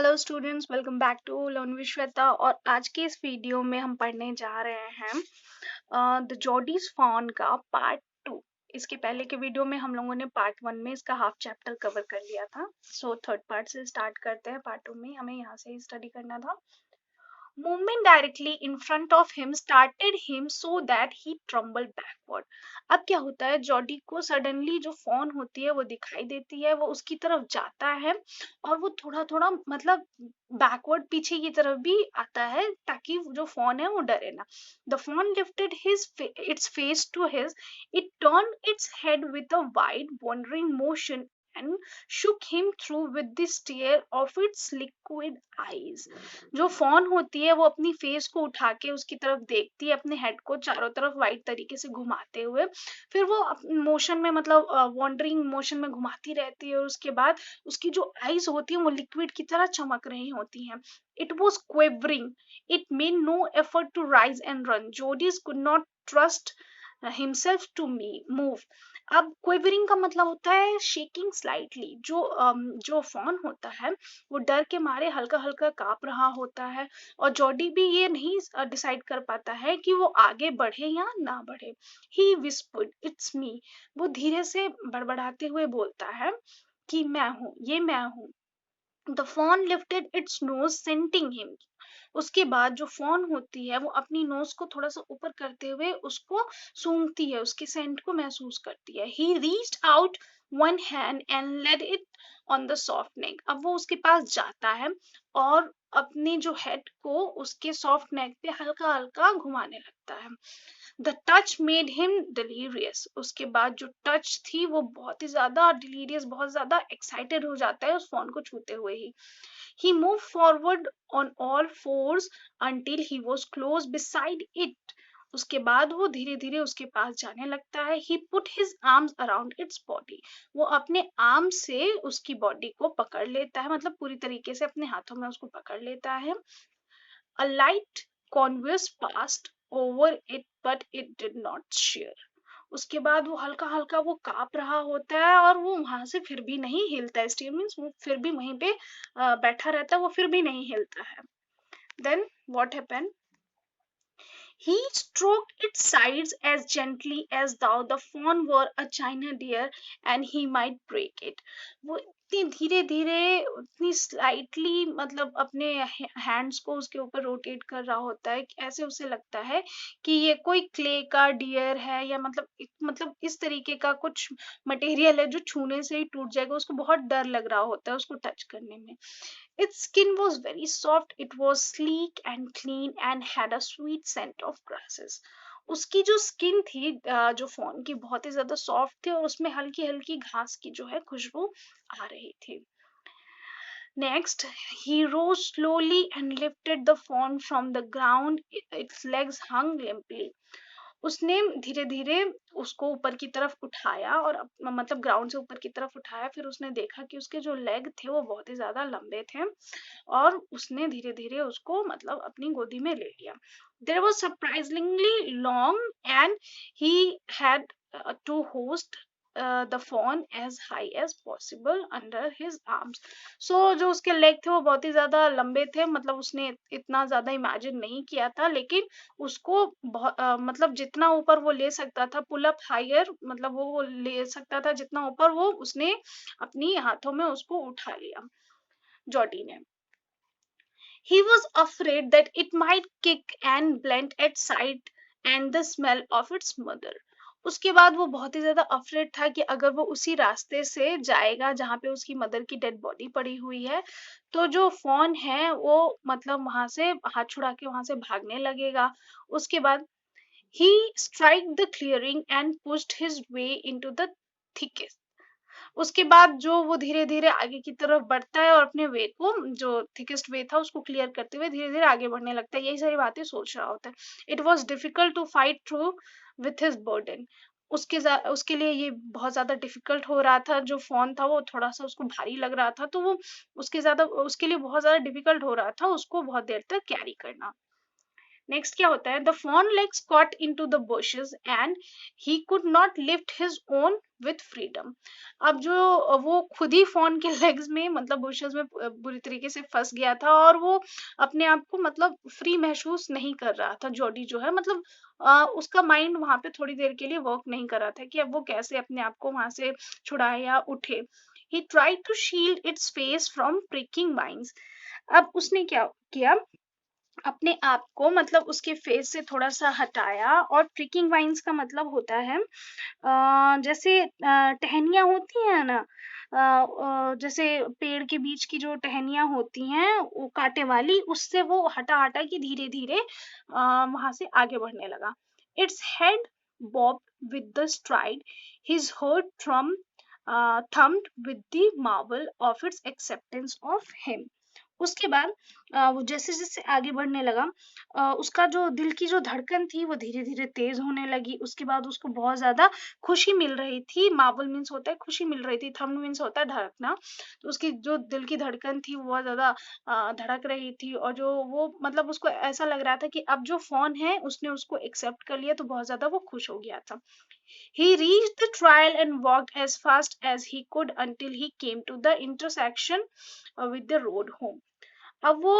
Hello students, welcome back to learn with Shweta. और आज के इस वीडियो में हम पढ़ने जा रहे हैं द जॉडीज फॉन का पार्ट 2। इसके पहले के वीडियो में हम लोगों ने पार्ट 1 में इसका हाफ चैप्टर कवर कर लिया था। सो थर्ड पार्ट से स्टार्ट करते हैं। पार्ट 2 में हमें यहाँ से ही स्टडी करना था। Movement directly in front of him started him so that he trembled backward. अब क्या होता है, जॉडी को सडनली जो फोन होती है वो दिखाई देती है, वो उसकी तरफ जाता है और वो थोड़ा थोड़ा मतलब बैकवर्ड पीछे की तरफ भी आता है ताकि जो फोन है वो डरे ना। The fawn lifted his its face to his, it turn its head with a wide wondering motion and shook him through with the stare of its liquid eyes. जो फोन होती है वो अपनी फेस को उठा के उसकी तरफ देखती है, अपने हेड को चारों तरफ वाइड तरीके से घुमाते हुए, फिर वो मोशन में मतलब वॉन्डरिंग मोशन में घुमाती रहती है और उसके बाद उसकी जो आईज होती है वो लिक्विड की तरह चमक रही होती हैं। It was quivering, it made no effort to rise and run, Jody could not trust himself to me move. अब क्वेवरिंग का मतलब होता है शेकिंग स्लाइटली। जो फोन होता है वो डर के मारे हल्का हल्का कांप रहा होता है और जॉडी भी ये नहीं डिसाइड कर पाता है कि वो आगे बढ़े या ना बढ़े। ही विस्पर्ड इट्स मी, वो धीरे से बड़बड़ाते हुए बोलता है कि मैं हूँ, ये मैं हूँ। The fawn lifted its nose scenting him, उसके बाद जो फोन होती है वो अपनी नोज को थोड़ा सा ऊपर करते हुए उसको सूंघती है, उसके सेंट को महसूस करती है। He reached out one hand and laid it on the soft neck, अब वो उसके पास जाता है और अपने जो हेड को उसके सॉफ्ट नेक पे हल्का हल्का घुमाने लगता है। The touch made him delirious, उसके बाद जो टच थी वो बहुत ही ज्यादा डिलीरियस, बहुत ज्यादा एक्साइटेड हो जाता है उस फोन को छूते हुए ही। He moved forward on all fours until he was close beside it. उसके बाद वो धीरे धीरे उसके पास जाने लगता है। He put his arms around its body. वो अपने आर्म से उसकी बॉडी को पकड़ लेता है, मतलब पूरी तरीके से अपने हाथों में उसको पकड़ लेता है। A light converse passed over it, but it did not shear. उसके बाद वो हल्का हल्का वो कांप रहा होता है और वो वहां से फिर भी नहीं हिलता है। स्टिल मीन्स वो फिर भी वहीं पे बैठा रहता है, वो फिर भी नहीं हिलता है। Then what happened, he stroked its sides as gently as though the fawn were a china deer and he might break it. वो इतनी धीरे धीरे, उतनी स्लाइटली मतलब अपने हैंड्स को उसके ऊपर रोटेट कर रहा होता है कि ऐसे उसे लगता है कि ये कोई क्ले का डियर है या मतलब इस तरीके का कुछ मटेरियल है जो छूने से ही टूट जाएगा। उसको बहुत डर लग रहा होता है उसको टच करने में। Its skin was very soft, it was sleek and clean and had a sweet scent of grasses. उसकी जो स्किन थी जो फोन की, बहुत ही ज्यादा सॉफ्ट थी और उसमें हल्की हल्की घास की जो है खुशबू आ रही थी। Next, he rose slowly and lifted the fawn from the ground. Its legs hung limply. उसने धीरे धीरे उसको ऊपर की तरफ उठाया और मतलब ग्राउंड से ऊपर की तरफ उठाया। फिर उसने देखा कि उसके जो लेग थे वो बहुत ही ज्यादा लंबे थे और उसने धीरे धीरे उसको मतलब अपनी गोदी में ले लिया। There was surprisingly long and he had to hoist the fawn as high as possible under his arms. So जो उसके लेग थे वो बहुत ही ज्यादा लंबे थे, मतलब उसने इतना ज्यादा इमेजिन नहीं किया था, लेकिन उसको मतलब जितना ऊपर वो ले सकता था, पुल अप हायर, मतलब वो ले सकता था जितना ऊपर, वो उसने अपनी हाथों में उसको उठा लिया जॉडी ने। He was afraid that it might kick and blend at sight and the smell of its mother. उसके बाद वो बहुत ही ज्यादा अफ्रेड था कि अगर वो उसी रास्ते से जाएगा जहाँ पे उसकी मदर की डेड बॉडी पड़ी हुई है, तो जो फोन है वो मतलब वहां से हाथ छुड़ा के वहां से भागने लगेगा। उसके बाद he struck the clearing and pushed his way into the thickest. उसके बाद जो वो धीरे धीरे आगे की तरफ बढ़ता है और अपने वे को, जो थिकेस्ट वे था उसको क्लियर करते हुए धीरे धीरे आगे बढ़ने लगता है। यही सारी बातें सोच रहा होता है। It was difficult to fight through with his burden. उसके लिए ये बहुत ज्यादा डिफिकल्ट हो रहा था। जो फोन था वो थोड़ा सा उसको भारी लग रहा था, तो वो उसके लिए बहुत ज्यादा डिफिकल्ट हो रहा था उसको बहुत देर तक कैरी करना। नेक्स्ट क्या होता है, the fawn legs caught into the bushes and he could not lift his own with freedom. अब जो वो खुद ही फॉन के लेग्स में मतलब बुशेस में बुरी तरीके से फंस गया था और वो अपने आप को मतलब फ्री महसूस नहीं कर रहा था। जॉडी जो है मतलब उसका माइंड वहां पे थोड़ी देर के लिए वर्क नहीं कर रहा था कि अब वो कैसे अपने आप को वहां से छुड़ाए या उठे। He tried to shield its face from pricking vines. अब उसने क्या किया, अपने आप को मतलब उसके फेस से थोड़ा सा हटाया। और प्रिकिंग वाइन्स का मतलब होता है जैसे टहनियाँ होती हैं ना, जैसे पेड़ के बीच की जो टहनियाँ होती हैं वो कांटे वाली, उससे वो हटा हटा के धीरे धीरे वहां से आगे बढ़ने लगा। Its head bob with the stride, his heart thrum thumped with the marvel of its acceptance of him। उसके बाद वो जैसे जैसे आगे बढ़ने लगा, उसका जो दिल की जो धड़कन थी वो धीरे धीरे तेज होने लगी। उसके बाद उसको बहुत ज्यादा खुशी मिल रही थी। मार्वल मीन्स होता है खुशी मिल रही थी, थम मीन्स होता है धड़कना। तो उसकी जो दिल की धड़कन थी वो बहुत ज्यादा धड़क रही थी। और जो वो मतलब उसको ऐसा लग रहा था कि अब जो फोन है उसने उसको एक्सेप्ट कर लिया, तो बहुत ज्यादा वो खुश हो गया था। He reached the trail and walked as fast as he could until he came to the intersection with the road home। अब वो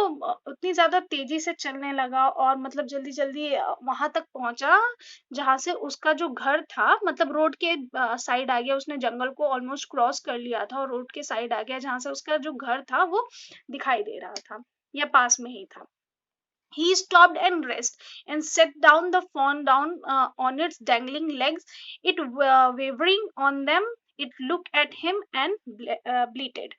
उतनी ज्यादा तेजी से चलने लगा और मतलब जल्दी जल्दी वहां तक पहुंचा जहां से उसका जो घर था। मतलब रोड के साइड आ गया, उसने जंगल को ऑलमोस्ट क्रॉस कर लिया था और रोड के साइड आ गया जहां से उसका जो घर था वो दिखाई दे रहा था या पास में ही था। He stopped and rest and set down the fawn down on its dangling legs. It wavering on them, it looked at him and bleated.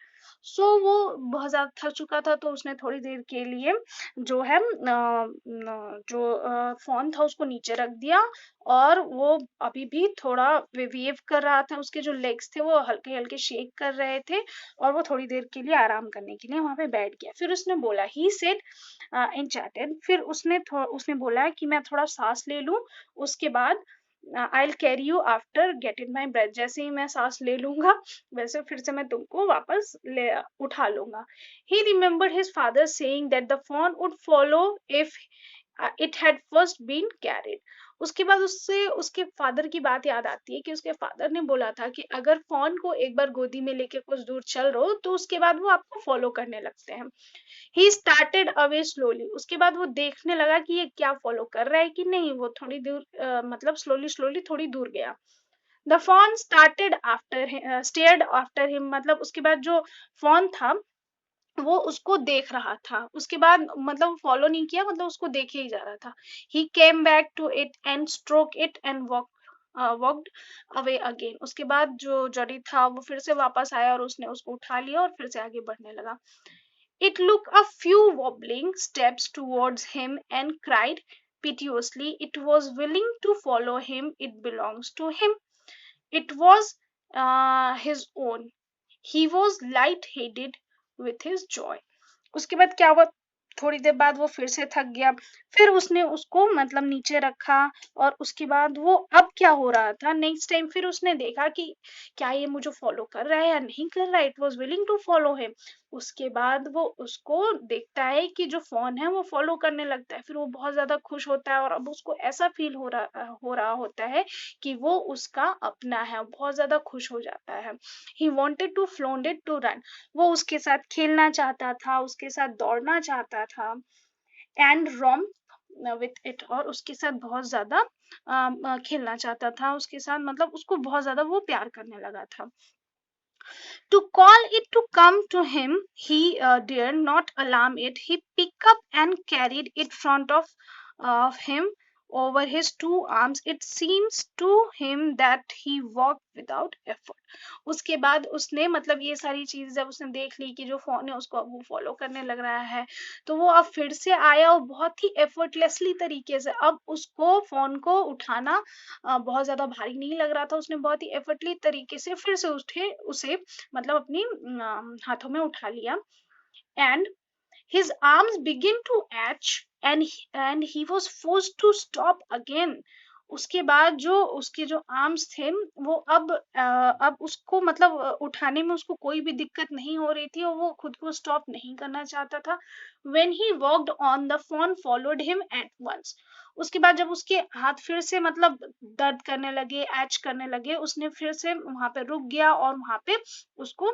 So वो बहुत ज्यादा थक चुका था, तो उसने थोड़ी देर के लिए जो है जो फोन था उसको नीचे रख दिया। और वो अभी भी थोड़ा वेव कर रहा था, उसके जो लेग्स थे वो हल्के हल्के शेक कर रहे थे। और वो थोड़ी देर के लिए आराम करने के लिए वहां पे बैठ गया। फिर उसने बोला, ही सेड एन्चेंटेड, फिर उसने बोला कि मैं थोड़ा सांस ले लूं, उसके बाद I will carry you after getting my breath. जैसे ही मैं सांस ले लूंगा वैसे फिर से मैं तुमको वापस ले उठा लूंगा। He remembered his father saying that the fawn would follow if it had first been carried. उसके बाद उससे उसके फादर की बात याद आती है कि उसके फादर ने बोला था कि अगर फॉन को एक बार गोदी में लेके कुछ दूर चल रहे हो तो उसके बाद वो आपको फॉलो करने लगते हैं। ही स्टार्टेड अवे स्लोली, उसके बाद वो देखने लगा कि ये क्या फॉलो कर रहा है कि नहीं। वो थोड़ी दूर मतलब स्लोली स्लोली थोड़ी दूर गया। The fawn started after stared after him, मतलब उसके बाद जो फॉन था वो उसको देख रहा था। उसके बाद मतलब फॉलो नहीं किया, मतलब उसको देखे ही जा रहा था। He came back to it and stroke it and walked away again. उसके बाद जो जॉडी था वो फिर से वापस आया और उसने उसको उठा लिया और फिर से आगे बढ़ने लगा। It took a few wobbling steps towards him and cried piteously. It was willing to follow him. It belongs to him. It was his own. He was light-headed with his joy. उसके बाद क्या हुआ, थोड़ी देर बाद वो फिर से थक गया। फिर उसने उसको मतलब नीचे रखा। और उसके बाद वो अब क्या हो रहा था, नेक्स्ट टाइम फिर उसने देखा कि क्या ये मुझे फॉलो कर रहा है या नहीं कर रहा है। It was willing to follow him. उसके बाद वो उसको देखता है कि जो फोन है वो फॉलो करने लगता है। फिर वो बहुत ज्यादा खुश होता है और अब उसको ऐसा फील हो रहा होता है कि वो उसका अपना है। बहुत ज्यादा खुश हो जाता है। He wanted to floundered to run, वो उसके साथ खेलना चाहता था, उसके साथ दौड़ना चाहता था। एंड रोम विथ इट, और उसके साथ बहुत ज्यादा खेलना चाहता था उसके साथ, मतलब उसको बहुत ज्यादा वो प्यार करने लगा था। To call it to come to him, he dared not alarm it. He picked up and carried it front of him over his two arms. It seems to him that he walked without effort. उसके बाद उसने मतलब ये सारी चीजें जब उसने देख ली कि जो फोन है उसको अब वो फॉलो करने लग रहा है, तो वो अब फिर से आया और बहुत ही एफर्टलेसली तरीके से अब उसको फोन को उठाना बहुत ज्यादा भारी नहीं लग रहा था। उसने बहुत ही एफर्टली तरीके से फिर से उसे मतलब अपनी हाथों में उठा लिया। And his arms began to itch and he was forced to stop again। उसके बाद जो उसके जो आर्म्स थे वो अब उसको मतलब उठाने में उसको कोई भी दिक्कत नहीं हो रही थी और वो खुद को स्टॉप नहीं करना चाहता था। When he walked on, the fawn followed him at once. उसके बाद जब उसके हाथ फिर से मतलब दर्द करने लगे, एच करने लगे, उसने फिर से वहां पे रुक गया और वहां पे उसको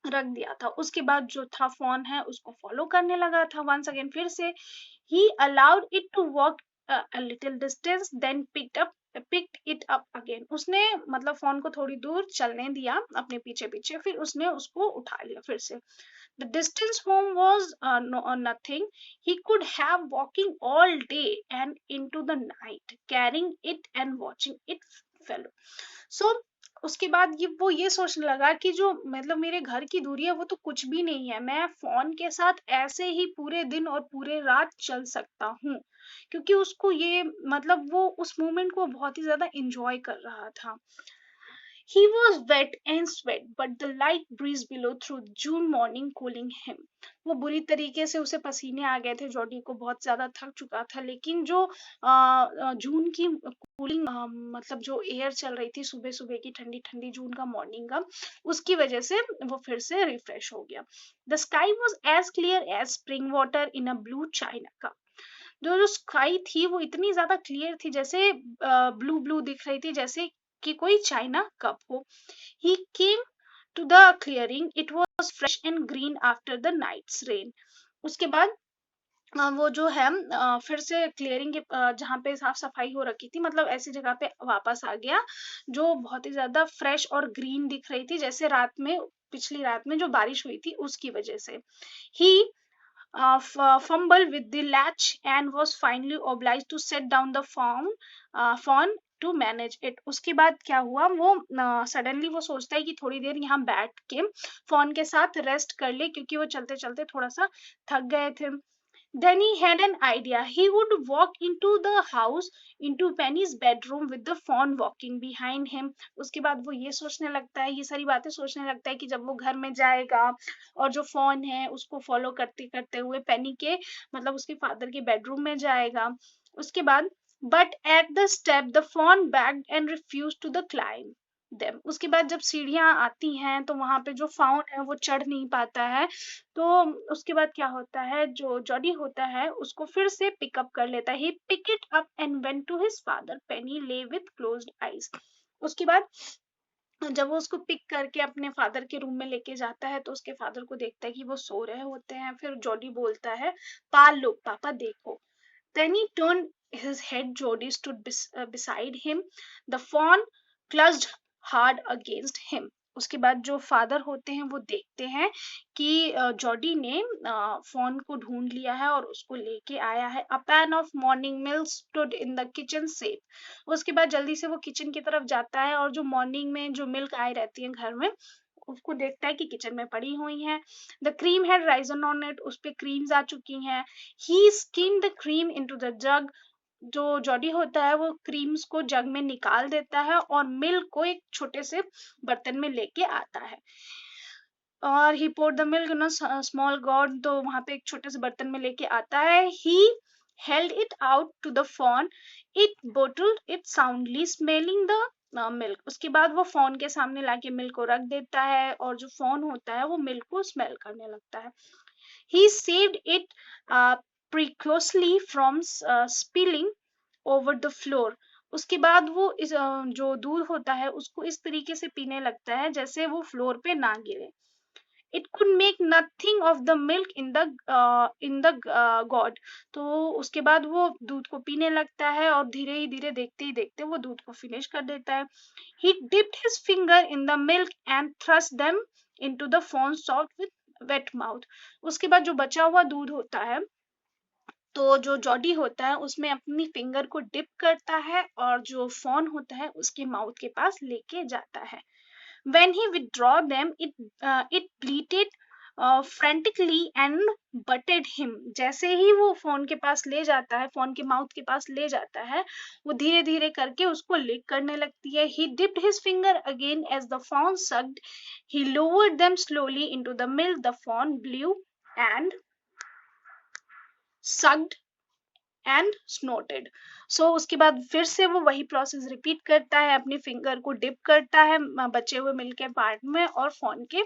रख दिया था। उसके बाद जो था फोन है उसको फॉलो करने लगा था वंस अगेन फिर से। He allowed it to walk a little distance, then picked it up again. उसने मतलब फोन को थोड़ी दूर चलने दिया अपने पीछे पीछे, फिर उसने उसको उठा लिया फिर से। The distance home was nothing. He could have walking all day and into the night, carrying it and watching it fellow. So उसके बाद ये सोचने लगा कि जो मतलब मेरे घर की दूरी है वो तो कुछ भी नहीं है, मैं फोन के साथ ऐसे ही पूरे दिन और पूरे रात चल सकता हूँ। क्योंकि उसको ये मतलब वो उस मोमेंट को बहुत ही ज्यादा इंजॉय कर रहा था। He was wet and sweat, but the light breeze below through June morning cooling him. वो बुरी तरीके से उसे पसीने आ गए थे, जॉडी को बहुत ज्यादा थक चुका था, लेकिन जो जून की कूलिंग मतलब जो एयर चल रही थी सुबह सुबह की ठंडी ठंडी जून का मॉर्निंग का, उसकी वजह से वो फिर से रिफ्रेश हो गया। The sky was as clear as spring water in a blue china cup. जो जो स्काई थी वो इतनी ज्यादा क्लियर थी, जैसे ब्लू ब्लू दिख रही थी, जैसे कि कोई चाइना कप हो। He came to the clearing. It was fresh and green after the night's rain. उसके बाद वो जो है फिर से क्लियरिंग के जहाँ पे साफ सफाई हो रखी थी, मतलब ऐसी जगह पे वापस आ गया जो बहुत ही ज्यादा फ्रेश और ग्रीन दिख रही थी, जैसे रात में पिछली रात में जो बारिश हुई थी उसकी वजह से। He fumbled with the latch and was finally obliged to set down the phone to manage it. उसके बाद क्या हुआ, वो सडनली वो सोचता है कि थोड़ी देर यहाँ बैठ के फोन के साथ रेस्ट कर ले, क्योंकि वो चलते चलते थोड़ा सा थक गए थे। Then he had an idea. He would walk into the house, into Penny's bedroom with the fawn walking behind him. उसके बाद वो ये सोचने लगता है, ये सारी बातें सोचने लगता है कि जब वो घर में जाएगा और जो फोन है उसको फॉलो करते करते हुए पेनी के मतलब उसके फादर के बेडरूम में जाएगा। उसके बाद but at the step the fawn backed and refused to the climb them. उसके बाद जब सीढ़ियां आती हैं तो वहां पे जो फाउन है वो चढ़ नहीं पाता है। तो उसके बाद क्या होता है, जो जॉडी होता है उसको फिर से पिकअप कर लेता है। He picked it up and went to his father. Penny lay with closed eyes. उसके बाद जब वो उसको पिक करके अपने फादर के रूम में लेके जाता है तो उसके फादर को देखता है कि वो सो रहे होते हैं। फिर जॉडी बोलता है, पाल लो पापा देखो। Then he turned his head. Jody stood beside him. The fawn clutched hard against him. उसके बाद जो फादर होते हैं वो देखते हैं कि जॉडी ने फोन को ढूंढ लिया है और उसको लेके आया है। A pan of morning milk stood in the kitchen safe. उसके बाद जल्दी से वो किचन की तरफ जाता है और जो मॉर्निंग में जो मिल्क आई रहती है घर में उसको देखता है कि किचन में पड़ी हुई है। The cream had Ryzen on it, उस पे क्रीम्स आ चुकी हैं। ही skimmed the cream into the jug. जो जॉडी होता है वो क्रीम्स को जग में निकाल देता है और मिल्क को एक छोटे से बर्तन में लेके आता है। और ही poured the milk in a small gourd, तो वहां पे एक छोटे से बर्तन में लेके आता है। He held it out to the fawn. It bottled it soundly, smelling the milk. उसके बाद वो फॉन के सामने लाके मिल्क को रख देता है और जो फॉन होता है वो मिल्क को स्मेल करने लगता है। He saved it precariously from spilling over the floor. उसके बाद वो जो दूध होता है उसको इस तरीके से पीने लगता है जैसे वो फ्लोर पे ना गिरे। It could make nothing of the milk in the gourd. तो उसके बाद वो दूध को पीने लगता है और धीरे ही धीरे देखते ही देखते वो दूध को फिनिश कर देता है। He dipped his finger in the milk and thrust them into the fawn's soft with wet mouth. उसके बाद जो बचा हुआ दूध होता है तो जो जॉडी होता है उसमें अपनी फिंगर को डिप करता है और जो फॉन होता है उसके माउथ के पास लेके जाता है। When he withdraw them, it bleated frantically and butted him. जैसे ही वो फोन के पास ले जाता है, फोन के माउथ के पास ले जाता है, वो धीरे धीरे करके उसको लिक करने लगती है। He dipped his finger again as the fawn sucked. He lowered them slowly into the milk. The fawn blew and sucked and snorted. So उसके बाद फिर से वो वही प्रोसेस रिपीट करता है, अपनी फिंगर को डिप करता है बचे हुए मिल्क के पार्ट में और फोन के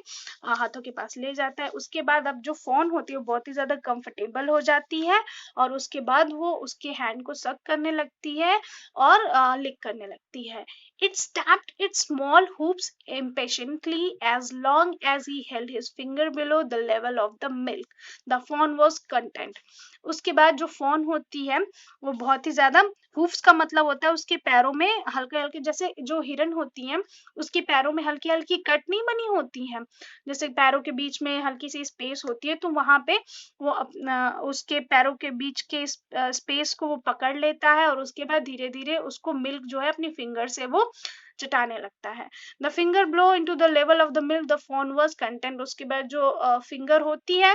हाथों के पास ले जाता है। उसके बाद अब जो फोन होती है वो बहुत ही ज्यादा कंफर्टेबल हो जाती है और उसके बाद वो उसके हैंड को सक करने लगती है और लिक करने लगती है। It tapped its small hoops impatiently as long as he held his finger below the level of the milk. The fawn was content. उसके बाद जो फोन होती है वो बहुत ही ज्यादा, हूफ्स का मतलब होता है उसके पैरों में हल्के हल्के, जैसे जो हिरन होती है उसके पैरों में हल्की हल्की कट नहीं बनी होती है, जैसे पैरों के बीच में हल्की सी स्पेस होती है, तो वहां पे वो अपना उसके पैरों के बीच के स्पेस को वो पकड़ लेता है और उसके बाद धीरे धीरे उसको मिल्क जो है अपनी फिंगर से वो चटाने लगता है। The finger blow into the level of the milk the phone was content. उसके बाद जो फिंगर होती है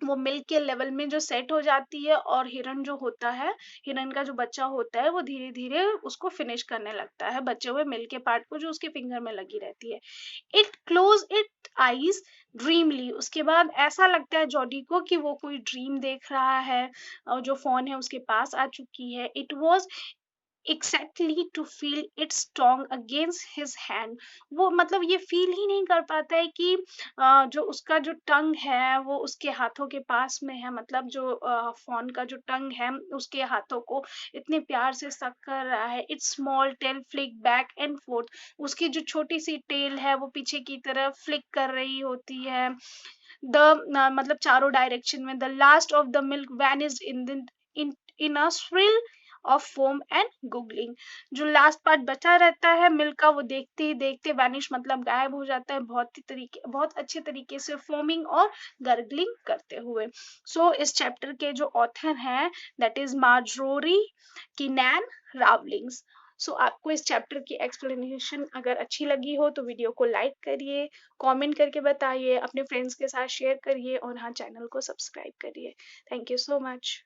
वो मिल्क के लेवल में जो सेट हो जाती है और हिरन जो होता है, हिरन का जो बच्चा होता है वो धीरे धीरे उसको फिनिश करने लगता है बचे हुए मिल्क के पार्ट को जो उसके फिंगर में लगी रहती है। It close it eyes dreamily. उसके बाद ऐसा लगता है जॉडी को कि वो कोई ड्रीम देख रहा है और जो फोन है उसके पास आ चुकी है। It was exactly to feel its tongue against his hand। वो मतलब ये फील ही नहीं कर पाता है कि जो उसका जो टंग है वो उसके हाथों के पास में है, मतलब जो फोन का जो टंग है उसके हाथों को इतने प्यार से सक कर रहा है। It's small tell flick back and fourth. उसकी जो छोटी सी टेल है वो पीछे की तरफ फ्लिक कर रही होती है। मतलब चारों डायरेक्शन में। The last of the milk vanished in a swirl of foam and googling. जो लास्ट पार्ट बचा रहता है मिल्क का वो देखते ही देखते वैनिश मतलब गायब हो जाता है, बहुत अच्छे तरीके से फोमिंग और गर्गलिंग करते हुए। सो इस चैप्टर के जो ऑथर हैं दैट इज मार्जोरी किनैन रावलिंग्स। सो आपको इस चैप्टर की एक्सप्लेनेशन अगर अच्छी लगी हो तो वीडियो को लाइक करिए, कमेंट करके बताइए, अपने फ्रेंड्स के साथ शेयर करिए और हाँ चैनल को सब्सक्राइब करिए। Thank you so much.